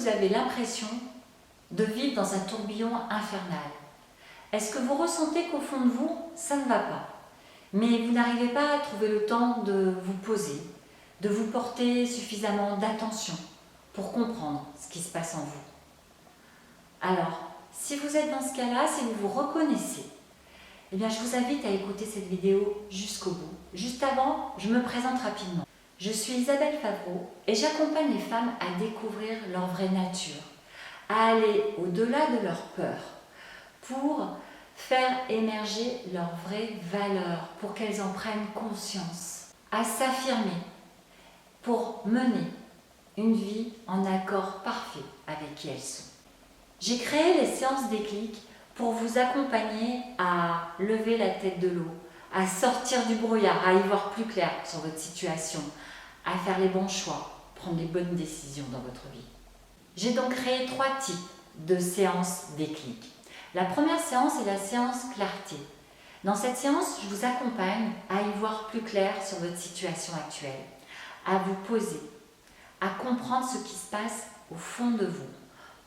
vous avez l'impression de vivre dans un tourbillon infernal? Est-ce que vous ressentez qu'au fond de vous, ça ne va pas, mais vous n'arrivez pas à trouver le temps de vous poser, de vous porter suffisamment d'attention pour comprendre ce qui se passe en vous? Alors, si vous êtes dans ce cas-là, si vous vous reconnaissez, eh bien, je vous invite à écouter cette vidéo jusqu'au bout. Juste avant, je me présente rapidement. Je suis Isabelle Favreau et j'accompagne les femmes à découvrir leur vraie nature, à aller au-delà de leur peur, pour faire émerger leurs vraies valeurs, pour qu'elles en prennent conscience, à s'affirmer, pour mener une vie en accord parfait avec qui elles sont. J'ai créé les séances déclic pour vous accompagner à lever la tête de l'eau, à sortir du brouillard, à y voir plus clair sur votre situation, à faire les bons choix, prendre les bonnes décisions dans votre vie. J'ai donc créé 3 types de séances déclic. La première séance est la séance clarté. Dans cette séance, je vous accompagne à y voir plus clair sur votre situation actuelle, à vous poser, à comprendre ce qui se passe au fond de vous,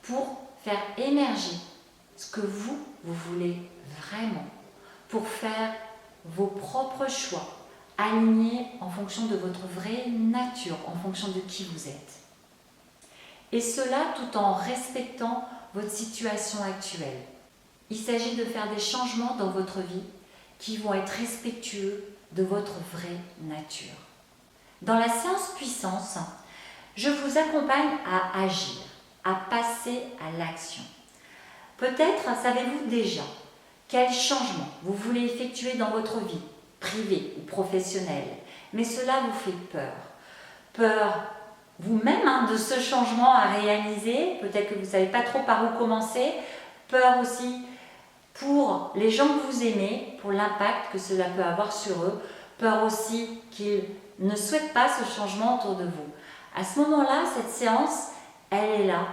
pour faire émerger ce que vous voulez vraiment, pour faire vos propres choix, alignés en fonction de votre vraie nature, en fonction de qui vous êtes. Et cela tout en respectant votre situation actuelle. Il s'agit de faire des changements dans votre vie qui vont être respectueux de votre vraie nature. Dans la séance puissance, je vous accompagne à agir, à passer à l'action. Peut-être savez-vous déjà quel changement vous voulez effectuer dans votre vie, privée ou professionnelle, mais cela vous fait peur. Peur vous-même de ce changement à réaliser, peut-être que vous ne savez pas trop par où commencer, peur aussi pour les gens que vous aimez, pour l'impact que cela peut avoir sur eux, peur aussi qu'ils ne souhaitent pas ce changement autour de vous. À ce moment-là, cette séance, elle est là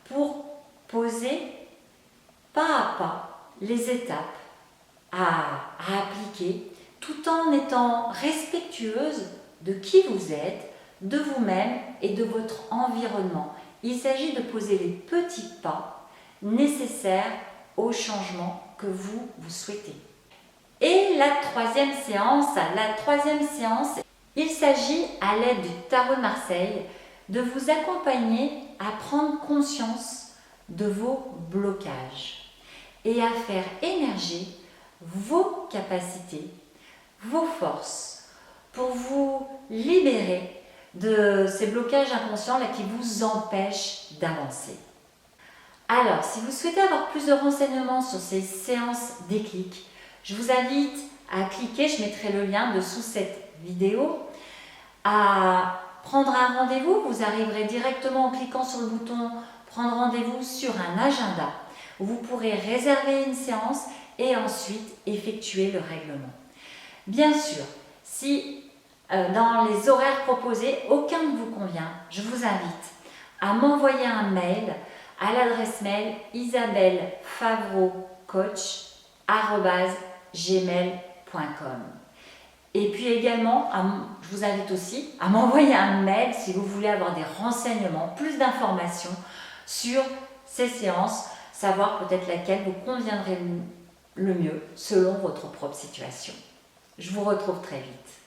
pour poser pas à pas les étapes à appliquer, tout en étant respectueuse de qui vous êtes, de vous-même et de votre environnement. Il s'agit de poser les petits pas nécessaires au changement que vous souhaitez. Et la troisième séance, il s'agit à l'aide du Tarot de Marseille de vous accompagner à prendre conscience de vos blocages et à faire émerger vos capacités, vos forces pour vous libérer de ces blocages inconscients là qui vous empêchent d'avancer. Alors, si vous souhaitez avoir plus de renseignements sur ces séances déclic, je vous invite à cliquer, je mettrai le lien dessous cette vidéo, à prendre un rendez-vous. Vous arriverez directement en cliquant sur le bouton prendre rendez-vous sur un agenda où vous pourrez réserver une séance et ensuite effectuer le règlement. Bien sûr, si dans les horaires proposés, aucun ne vous convient, je vous invite à m'envoyer un mail à l'adresse mail isabellefavreaucoach@gmail.com. Et puis également, je vous invite aussi à m'envoyer un mail si vous voulez avoir des renseignements, plus d'informations sur ces séances, savoir peut-être laquelle vous conviendrait le mieux selon votre propre situation. Je vous retrouve très vite.